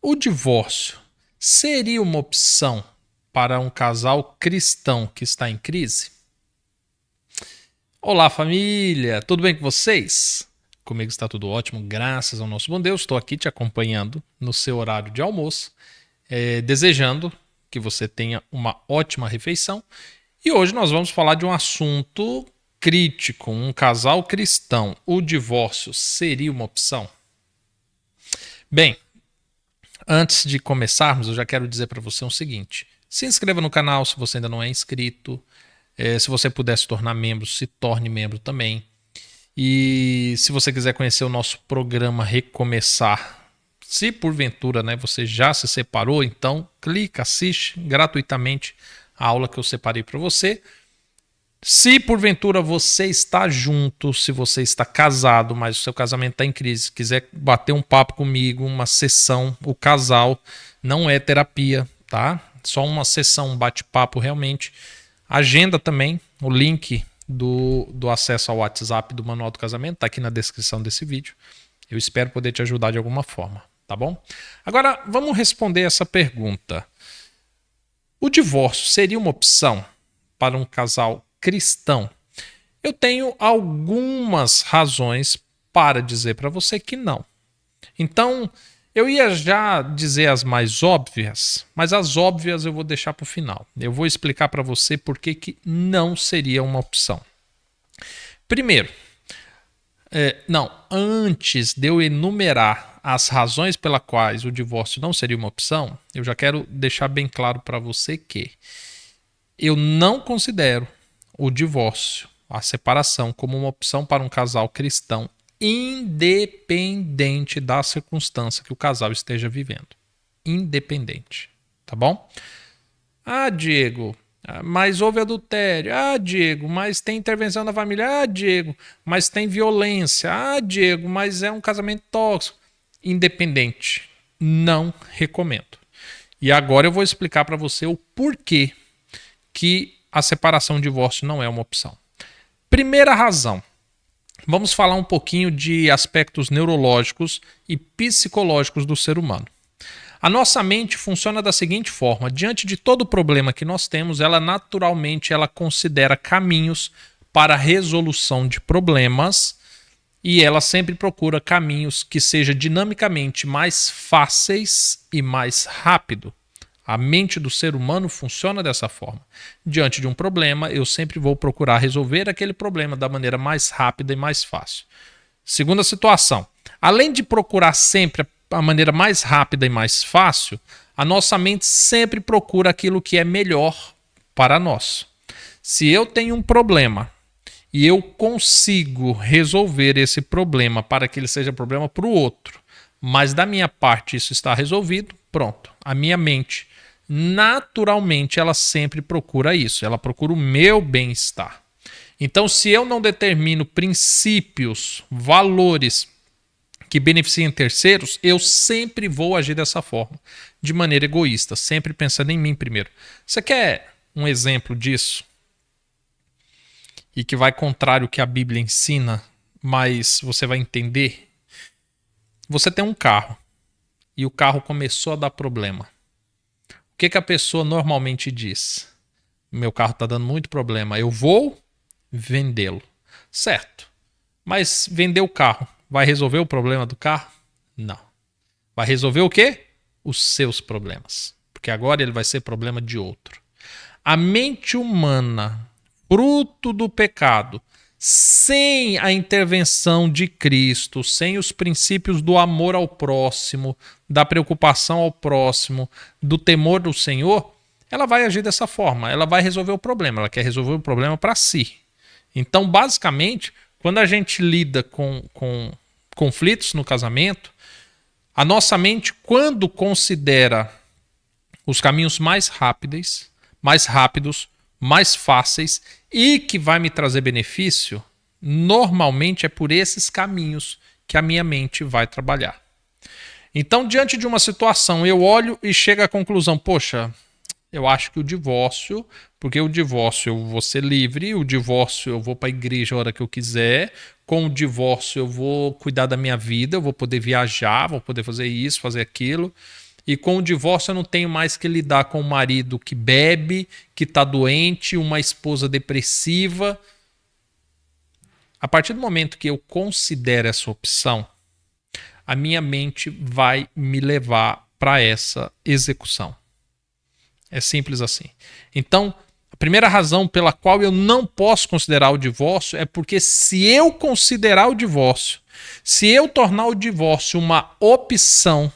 O divórcio seria uma opção para um casal cristão que está em crise? Olá, família! Tudo bem com vocês? Comigo está tudo ótimo, graças ao nosso bom Deus. Estou aqui te acompanhando no seu horário de almoço, desejando que você tenha uma ótima refeição. E hoje nós vamos falar de um assunto crítico. Um casal cristão, o divórcio seria uma opção? Bem, antes de começarmos, eu já quero dizer para você o seguinte: se inscreva no canal se você ainda não é inscrito. Se você puder se tornar membro, se torne membro também. E se você quiser conhecer o nosso programa Recomeçar, se porventura você já se separou, então clica, assiste gratuitamente a aula que eu separei para você. Se porventura você está junto, se você está casado, mas o seu casamento está em crise, quiser bater um papo comigo, uma sessão, o casal, não é terapia, tá? Só uma sessão, um bate-papo realmente. Agenda também, o link do acesso ao WhatsApp do Manual do Casamento está aqui na descrição desse vídeo. Eu espero poder te ajudar de alguma forma, tá bom? Agora, vamos responder essa pergunta. O divórcio seria uma opção para um casal cristão? Eu tenho algumas razões para dizer para você que não. Então, eu ia já dizer as mais óbvias, mas as óbvias eu vou deixar para o final. Eu vou explicar para você por que não seria uma opção. Primeiro, antes de eu enumerar as razões pelas quais o divórcio não seria uma opção, eu já quero deixar bem claro para você que eu não considero o divórcio, a separação, como uma opção para um casal cristão, independente da circunstância que o casal esteja vivendo. Independente, tá bom? Ah, Diego, mas houve adultério. Ah, Diego, mas tem intervenção na família. Ah, Diego, mas tem violência. Ah, Diego, mas é um casamento tóxico. Independente, não recomendo. E agora eu vou explicar para você o porquê que a separação e o divórcio não é uma opção. Primeira razão. Vamos falar um pouquinho de aspectos neurológicos e psicológicos do ser humano. A nossa mente funciona da seguinte forma: diante de todo problema que nós temos, ela naturalmente considera caminhos para a resolução de problemas e ela sempre procura caminhos que sejam dinamicamente mais fáceis e mais rápido. A mente do ser humano funciona dessa forma. Diante de um problema, eu sempre vou procurar resolver aquele problema da maneira mais rápida e mais fácil. Segunda situação. Além de procurar sempre a maneira mais rápida e mais fácil, a nossa mente sempre procura aquilo que é melhor para nós. Se eu tenho um problema e eu consigo resolver esse problema para que ele seja problema para o outro, mas da minha parte isso está resolvido, pronto. A minha mente, naturalmente, ela sempre procura isso. Ela procura o meu bem-estar. Então, se eu não determino princípios, valores que beneficiem terceiros, eu sempre vou agir dessa forma, de maneira egoísta, sempre pensando em mim primeiro. Você quer um exemplo disso? E que vai contrário ao que a Bíblia ensina, mas você vai entender? Você tem um carro e o carro começou a dar problema. O que a pessoa normalmente diz? Meu carro está dando muito problema, eu vou vendê-lo. Certo. Mas vender o carro vai resolver o problema do carro? Não. Vai resolver o quê? Os seus problemas. Porque agora ele vai ser problema de outro. A mente humana, fruto do pecado, sem a intervenção de Cristo, sem os princípios do amor ao próximo, da preocupação ao próximo, do temor do Senhor, ela vai agir dessa forma. Ela vai resolver o problema. Ela quer resolver o problema para si. Então, basicamente, quando a gente lida com conflitos no casamento, a nossa mente, quando considera os caminhos mais rápidos, mais fáceis e que vai me trazer benefício, normalmente é por esses caminhos que a minha mente vai trabalhar. Então, diante de uma situação, eu olho e chego à conclusão: poxa, eu acho que o divórcio, porque o divórcio eu vou ser livre, o divórcio eu vou para a igreja a hora que eu quiser, com o divórcio eu vou cuidar da minha vida, eu vou poder viajar, vou poder fazer isso, fazer aquilo. E com o divórcio eu não tenho mais que lidar com um marido que bebe, que está doente, uma esposa depressiva. A partir do momento que eu considero essa opção, a minha mente vai me levar para essa execução. É simples assim. Então, a primeira razão pela qual eu não posso considerar o divórcio é porque se eu considerar o divórcio, se eu tornar o divórcio uma opção,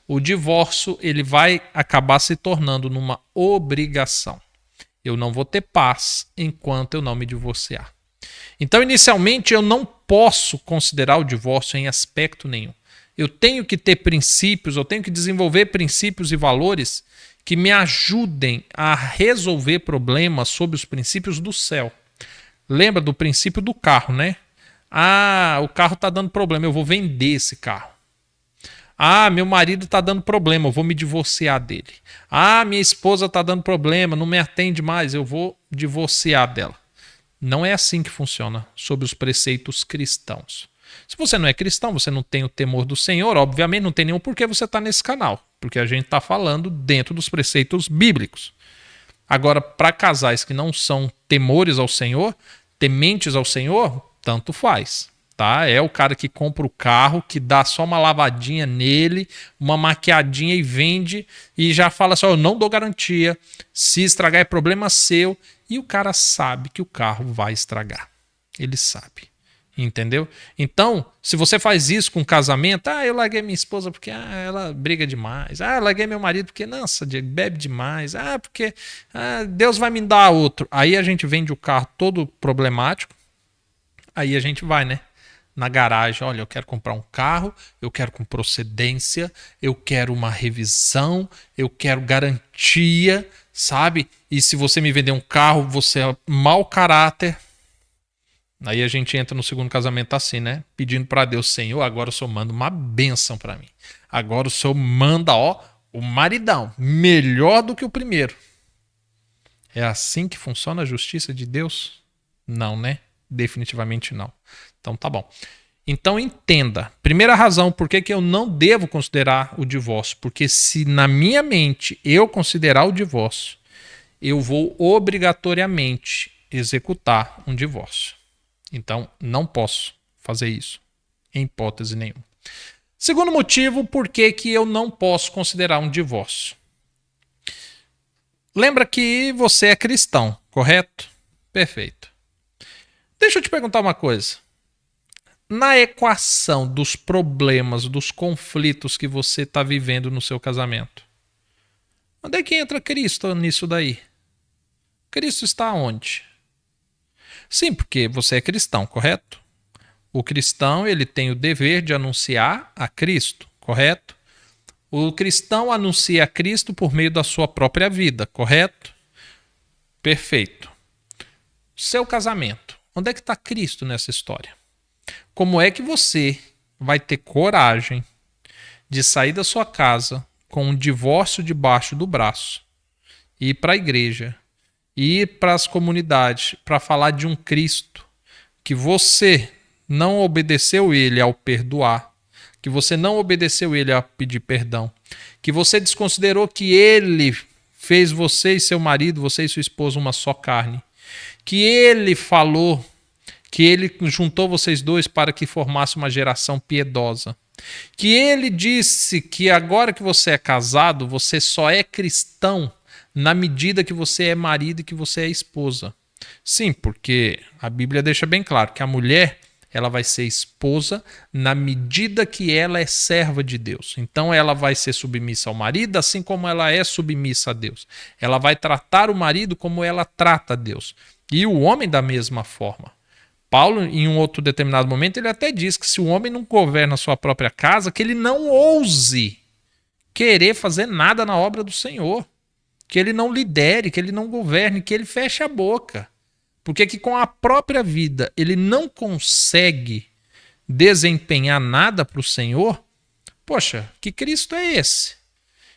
o divórcio ele vai acabar se tornando numa obrigação. Eu não vou ter paz enquanto eu não me divorciar. Então, inicialmente, eu não posso considerar o divórcio em aspecto nenhum. Eu tenho que ter princípios, eu tenho que desenvolver princípios e valores que me ajudem a resolver problemas sob os princípios do céu. Lembra do princípio do carro, né? Ah, o carro está dando problema, eu vou vender esse carro. Ah, meu marido está dando problema, eu vou me divorciar dele. Ah, minha esposa está dando problema, não me atende mais, eu vou divorciar dela. Não é assim que funciona sob os preceitos cristãos. Se você não é cristão, você não tem o temor do Senhor, obviamente não tem nenhum porquê você estar nesse canal, porque a gente está falando dentro dos preceitos bíblicos. Agora, para casais que não são temores ao Senhor, tementes ao Senhor, tanto faz. Tá? É o cara que compra o carro, que dá só uma lavadinha nele, uma maquiadinha e vende e já fala assim, eu não dou garantia, se estragar é problema seu, e o cara sabe que o carro vai estragar. Ele sabe. Entendeu? Então, se você faz isso com casamento, eu larguei minha esposa porque ela briga demais. Eu larguei meu marido porque, nossa, bebe demais. Porque Deus vai me dar outro. Aí a gente vende o carro todo problemático. Aí a gente vai, né? Na garagem, olha, eu quero comprar um carro, eu quero com procedência, eu quero uma revisão, eu quero garantia, sabe? E se você me vender um carro, você é mau caráter. Aí a gente entra no segundo casamento assim, né? Pedindo para Deus, Senhor, agora o Senhor manda uma bênção para mim. Agora o Senhor manda, o maridão, melhor do que o primeiro. É assim que funciona a justiça de Deus? Não, né? Definitivamente não. Então tá bom. Então entenda. Primeira razão por que eu não devo considerar o divórcio. Porque se na minha mente eu considerar o divórcio, eu vou obrigatoriamente executar um divórcio. Então, não posso fazer isso, em hipótese nenhuma. Segundo motivo, por que eu não posso considerar um divórcio. Lembra que você é cristão, correto? Perfeito. Deixa eu te perguntar uma coisa. Na equação dos problemas, dos conflitos que você está vivendo no seu casamento, onde é que entra Cristo nisso daí? Cristo está onde? Sim, porque você é cristão, correto? O cristão ele tem o dever de anunciar a Cristo, correto? O cristão anuncia a Cristo por meio da sua própria vida, correto? Perfeito. Seu casamento, onde é que está Cristo nessa história? Como é que você vai ter coragem de sair da sua casa com um divórcio debaixo do braço, ir para a igreja, ir para as comunidades para falar de um Cristo que você não obedeceu ele ao perdoar, que você não obedeceu ele a pedir perdão, que você desconsiderou que ele fez você e seu marido, você e sua esposa uma só carne, que ele falou que ele juntou vocês dois para que formasse uma geração piedosa, que ele disse que agora que você é casado, você só é cristão na medida que você é marido e que você é esposa. Sim, porque a Bíblia deixa bem claro que a mulher ela vai ser esposa na medida que ela é serva de Deus. Então ela vai ser submissa ao marido, assim como ela é submissa a Deus. Ela vai tratar o marido como ela trata a Deus. E o homem da mesma forma. Paulo, em um outro determinado momento, ele até diz que se o homem não governa a sua própria casa, que ele não ouse querer fazer nada na obra do Senhor. Que ele não lidere, que ele não governe, que ele feche a boca. Porque que com a própria vida ele não consegue desempenhar nada para o Senhor, poxa, que Cristo é esse?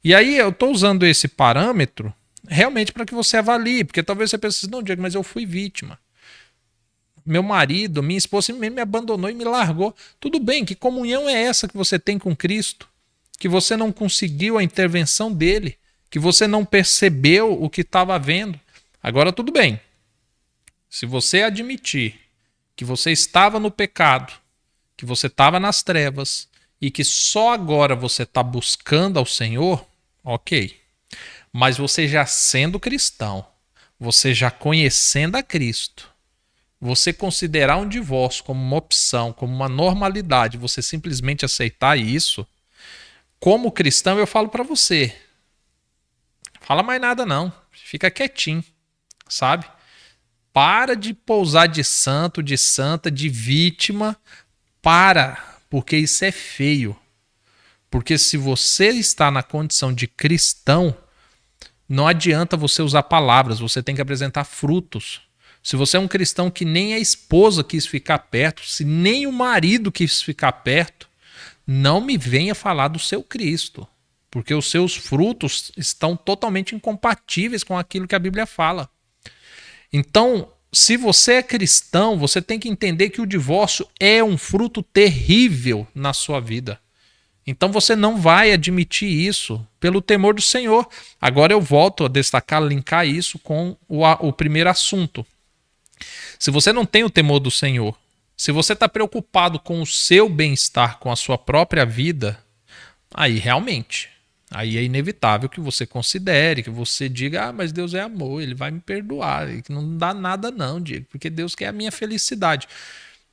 E aí eu estou usando esse parâmetro realmente para que você avalie, porque talvez você pense, não, Diego, mas eu fui vítima. Meu marido, minha esposa me abandonou e me largou. Tudo bem, que comunhão é essa que você tem com Cristo? que você não conseguiu a intervenção dele, que você não percebeu o que estava vendo. Agora tudo bem. Se você admitir que você estava no pecado, que você estava nas trevas e que só agora você está buscando ao Senhor, ok. Mas você já sendo cristão, você já conhecendo a Cristo, você considerar um divórcio como uma opção, como uma normalidade, você simplesmente aceitar isso, como cristão eu falo para você, fala mais nada não, fica quietinho, sabe? Para de pousar de santo, de santa, de vítima, porque isso é feio. Porque se você está na condição de cristão, não adianta você usar palavras, você tem que apresentar frutos. Se você é um cristão que nem a esposa quis ficar perto, se nem o marido quis ficar perto, não me venha falar do seu Cristo, porque os seus frutos estão totalmente incompatíveis com aquilo que a Bíblia fala. Então, se você é cristão, você tem que entender que o divórcio é um fruto terrível na sua vida. Então você não vai admitir isso pelo temor do Senhor. Agora eu volto a destacar, linkar isso com o primeiro assunto. Se você não tem o temor do Senhor, se você está preocupado com o seu bem-estar, com a sua própria vida, aí realmente, aí é inevitável que você considere, que você diga, mas Deus é amor, Ele vai me perdoar, não dá nada não, Diego, porque Deus quer a minha felicidade.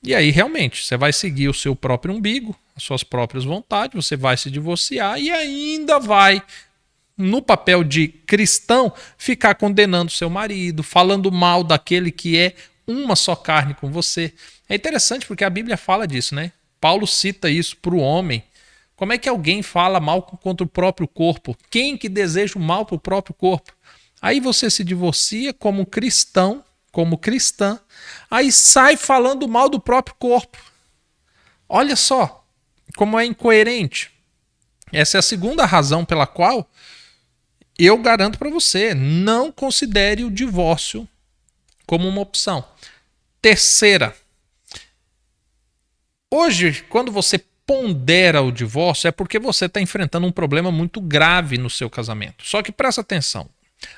E aí, realmente, você vai seguir o seu próprio umbigo, as suas próprias vontades, você vai se divorciar e ainda vai, no papel de cristão, ficar condenando seu marido, falando mal daquele que é uma só carne com você. É interessante porque a Bíblia fala disso, né? Paulo cita isso para o homem. Como é que alguém fala mal contra o próprio corpo? Quem que deseja o mal para o próprio corpo? Aí você se divorcia como cristão, como cristã, aí sai falando mal do próprio corpo. Olha só como é incoerente. Essa é a segunda razão pela qual eu garanto para você, não considere o divórcio como uma opção. Terceira, hoje, quando você pondera o divórcio, é porque você está enfrentando um problema muito grave no seu casamento. Só que presta atenção,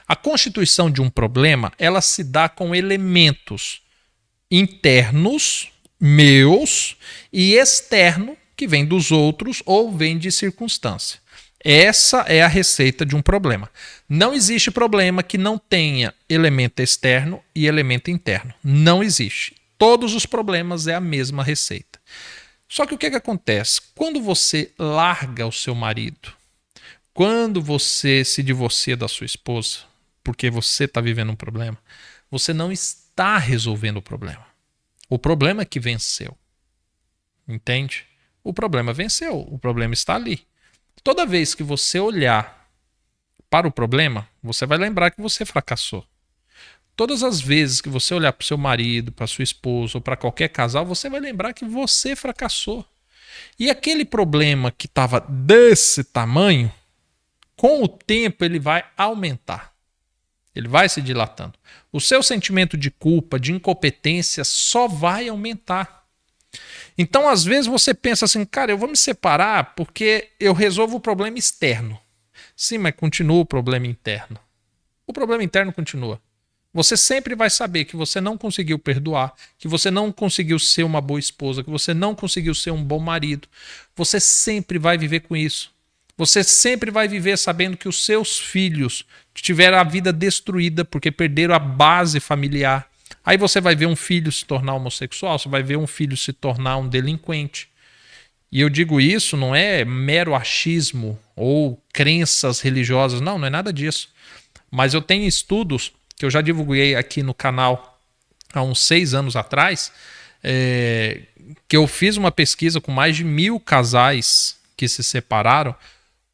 a constituição de um problema, ela se dá com elementos internos, meus, e externo, que vem dos outros ou vem de circunstância. Essa é a receita de um problema. Não existe problema que não tenha elemento externo e elemento interno. Não existe. Todos os problemas é a mesma receita. Só que o que acontece? Quando você larga o seu marido, quando você se divorcia da sua esposa, porque você está vivendo um problema, você não está resolvendo o problema. O problema é que venceu. Entende? O problema venceu, o problema está ali. Toda vez que você olhar para o problema, você vai lembrar que você fracassou. Todas as vezes que você olhar para o seu marido, para sua esposa ou para qualquer casal, você vai lembrar que você fracassou. E aquele problema que estava desse tamanho, com o tempo ele vai aumentar. Ele vai se dilatando. O seu sentimento de culpa, de incompetência só vai aumentar. Então, às vezes, você pensa assim, cara, eu vou me separar porque eu resolvo o problema externo. Sim, mas continua o problema interno. O problema interno continua. Você sempre vai saber que você não conseguiu perdoar, que você não conseguiu ser uma boa esposa, que você não conseguiu ser um bom marido. Você sempre vai viver com isso. Você sempre vai viver sabendo que os seus filhos tiveram a vida destruída porque perderam a base familiar. Aí você vai ver um filho se tornar homossexual, você vai ver um filho se tornar um delinquente. E eu digo isso não é mero achismo ou crenças religiosas, não é nada disso. Mas eu tenho estudos que eu já divulguei aqui no canal há uns 6 anos atrás, que eu fiz uma pesquisa com mais de 1.000 casais que se separaram,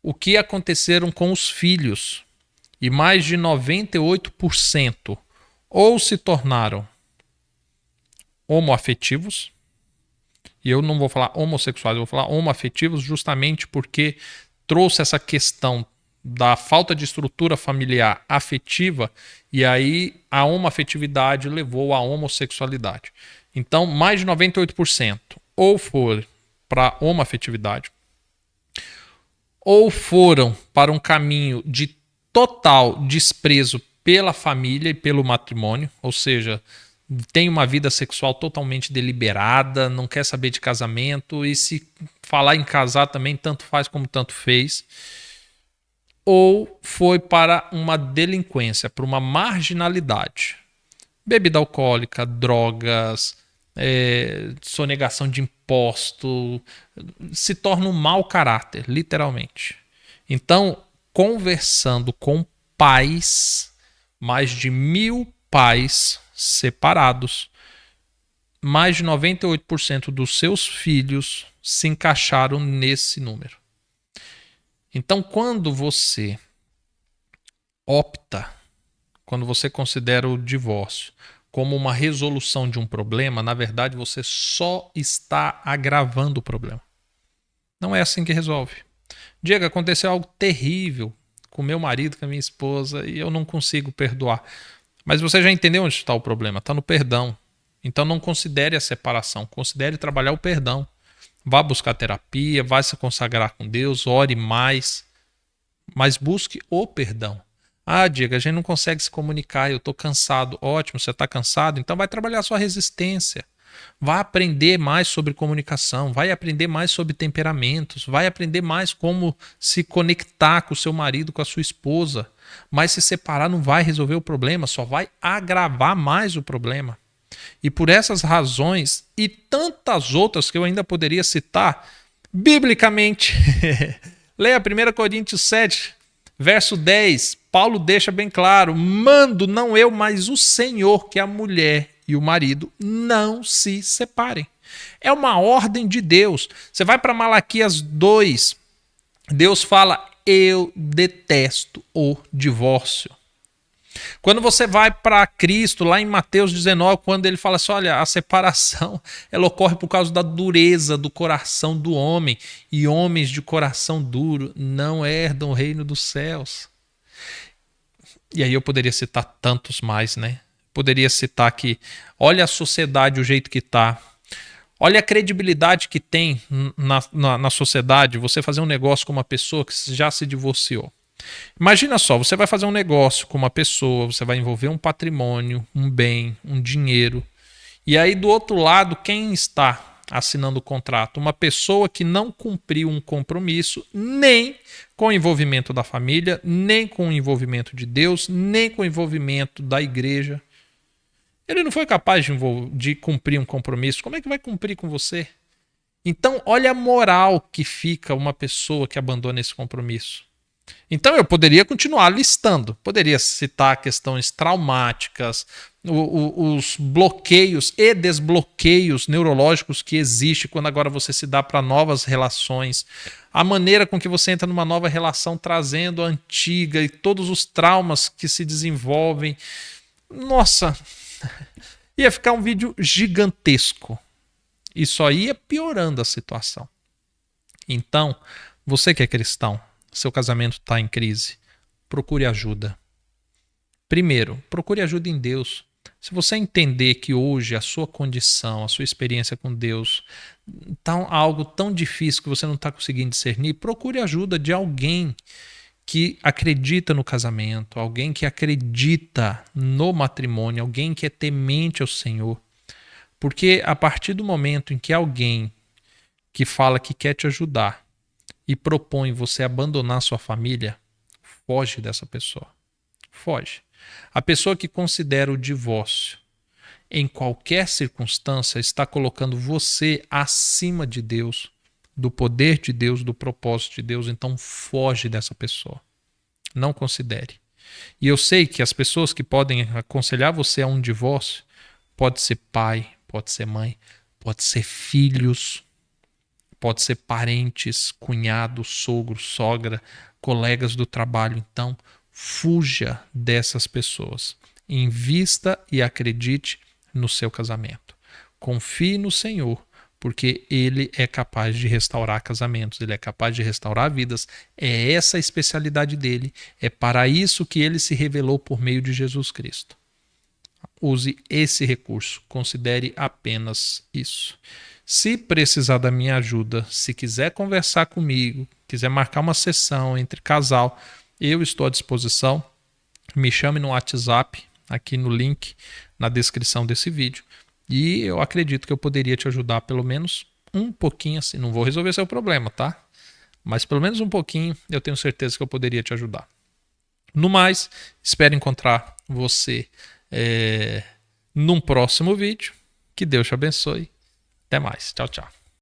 o que aconteceram com os filhos. E mais de 98% ou se tornaram homoafetivos, e eu não vou falar homossexuais, eu vou falar homoafetivos justamente porque trouxe essa questão da falta de estrutura familiar afetiva e aí a homoafetividade levou à homossexualidade. Então, mais de 98% ou for para homoafetividade ou foram para um caminho de total desprezo pela família e pelo matrimônio, ou seja, tem uma vida sexual totalmente deliberada, não quer saber de casamento, e se falar em casar também, tanto faz como tanto fez, ou foi para uma delinquência, para uma marginalidade. Bebida alcoólica, drogas, sonegação de imposto, se torna um mau caráter, literalmente. Então, conversando com pais, mais de 1.000 pais separados, mais de 98% dos seus filhos se encaixaram nesse número. Então, quando você opta, quando você considera o divórcio como uma resolução de um problema, na verdade você só está agravando o problema. Não é assim que resolve. Diego, aconteceu algo terrível com meu marido, com a minha esposa, e eu não consigo perdoar. Mas você já entendeu onde está o problema? Está no perdão. Então não considere a separação, considere trabalhar o perdão. Vá buscar terapia, vá se consagrar com Deus, ore mais, mas busque o perdão. Ah, Diego, a gente não consegue se comunicar, eu estou cansado. Ótimo, você está cansado? Então vai trabalhar a sua resistência. Vai aprender mais sobre comunicação, vai aprender mais sobre temperamentos, vai aprender mais como se conectar com o seu marido, com a sua esposa. Mas se separar não vai resolver o problema, só vai agravar mais o problema. E por essas razões e tantas outras que eu ainda poderia citar, biblicamente, leia 1 Coríntios 7, verso 10, Paulo deixa bem claro: mando não eu, mas o Senhor, que a mulher e o marido não se separem. É uma ordem de Deus. Você vai para Malaquias 2, Deus fala: eu detesto o divórcio. Quando você vai para Cristo, lá em Mateus 19, quando ele fala assim, olha, a separação ela ocorre por causa da dureza do coração do homem, e homens de coração duro não herdam o reino dos céus. E aí eu poderia citar tantos mais, né? Poderia citar que, olha a sociedade, o jeito que está. Olha a credibilidade que tem na sociedade você fazer um negócio com uma pessoa que já se divorciou. Imagina só, você vai fazer um negócio com uma pessoa, você vai envolver um patrimônio, um bem, um dinheiro. E aí do outro lado, quem está assinando o contrato? Uma pessoa que não cumpriu um compromisso, nem com o envolvimento da família, nem com o envolvimento de Deus, nem com o envolvimento da igreja. Ele não foi capaz de cumprir um compromisso. Como é que vai cumprir com você? Então, olha a moral que fica uma pessoa que abandona esse compromisso. Então eu poderia continuar listando, poderia citar questões traumáticas, os bloqueios e desbloqueios neurológicos que existem quando agora você se dá para novas relações, a maneira com que você entra numa nova relação trazendo a antiga e todos os traumas que se desenvolvem. Nossa, ia ficar um vídeo gigantesco e só ia piorando a situação. Então, você que é cristão, seu casamento está em crise, procure ajuda. Primeiro, procure ajuda em Deus. Se você entender que hoje a sua condição, a sua experiência com Deus está algo tão difícil que você não está conseguindo discernir, procure ajuda de alguém que acredita no casamento, alguém que acredita no matrimônio, alguém que é temente ao Senhor. Porque a partir do momento em que alguém que fala que quer te ajudar e propõe você abandonar sua família, foge dessa pessoa. Foge. A pessoa que considera o divórcio em qualquer circunstância está colocando você acima de Deus, do poder de Deus, do propósito de Deus. Então foge dessa pessoa. Não considere. E eu sei que as pessoas que podem aconselhar você a um divórcio pode ser pai, pode ser mãe, pode ser filhos, pode ser parentes, cunhado, sogro, sogra, colegas do trabalho. Então, fuja dessas pessoas. Invista e acredite no seu casamento. Confie no Senhor, porque Ele é capaz de restaurar casamentos, Ele é capaz de restaurar vidas. É essa a especialidade dele. É para isso que Ele se revelou por meio de Jesus Cristo. Use esse recurso. Considere apenas isso. Se precisar da minha ajuda, se quiser conversar comigo, quiser marcar uma sessão entre casal, eu estou à disposição. Me chame no WhatsApp, aqui no link na descrição desse vídeo. E eu acredito que eu poderia te ajudar pelo menos um pouquinho assim. Não vou resolver seu problema, tá? Mas pelo menos um pouquinho eu tenho certeza que eu poderia te ajudar. No mais, espero encontrar você num próximo vídeo. Que Deus te abençoe. Até mais. Tchau, tchau.